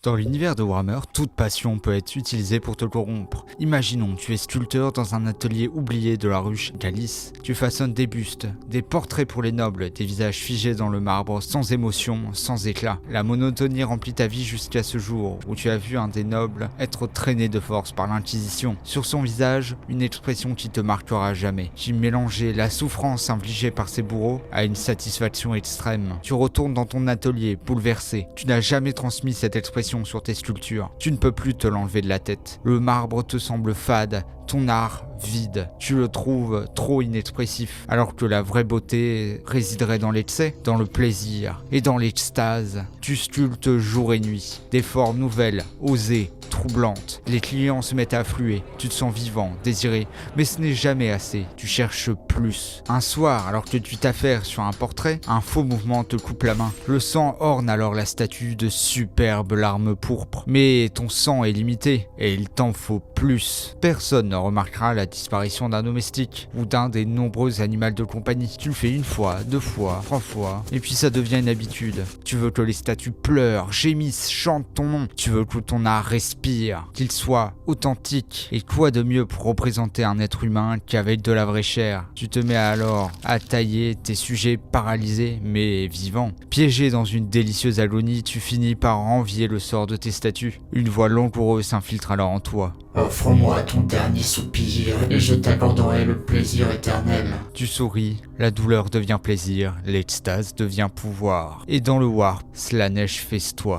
Dans l'univers de Warhammer, toute passion peut être utilisée pour te corrompre. Imaginons, tu es sculpteur dans un atelier oublié de la ruche Galice. Tu façonnes des bustes, des portraits pour les nobles, des visages figés dans le marbre, sans émotion, sans éclat. La monotonie remplit ta vie jusqu'à ce jour, où tu as vu un des nobles être traîné de force par l'Inquisition. Sur son visage, une expression qui te marquera jamais. Qui mélangeait la souffrance infligée par ses bourreaux à une satisfaction extrême. Tu retournes dans ton atelier, bouleversé. Tu n'as jamais transmis cette expression sur tes sculptures. Tu ne peux plus te l'enlever de la tête. Le marbre te semble fade, ton art vide. Tu le trouves trop inexpressif, alors que la vraie beauté résiderait dans l'excès, dans le plaisir et dans l'extase. Tu sculptes jour et nuit, des formes nouvelles, osées, troublantes. Les clients se mettent à affluer, tu te sens vivant, désiré, mais ce n'est jamais assez, tu cherches plus. Un soir, alors que tu t'affaires sur un portrait, un faux mouvement te coupe la main. Le sang orne alors la statue de superbes larmes pourpres. Mais ton sang est limité, et il t'en faut plus. Personne ne remarquera la disparition d'un domestique, ou d'un des nombreux animaux de compagnie. Tu le fais une fois, deux fois, trois fois, et puis ça devient une habitude. Tu veux que les statues pleurent, gémissent, chantent ton nom. Tu veux que ton art respire, qu'il soit authentique. Et quoi de mieux pour représenter un être humain qu'avec de la vraie chair? Tu te mets alors à tailler tes sujets paralysés, mais vivants. Piégé dans une délicieuse agonie, tu finis par envier le sort de tes statues. Une voix langoureuse s'infiltre alors en toi. Offre-moi ton dernier soupir et je t'accorderai le plaisir éternel. Tu souris, la douleur devient plaisir, l'extase devient pouvoir. Et dans le warp, Slaanesh festoie.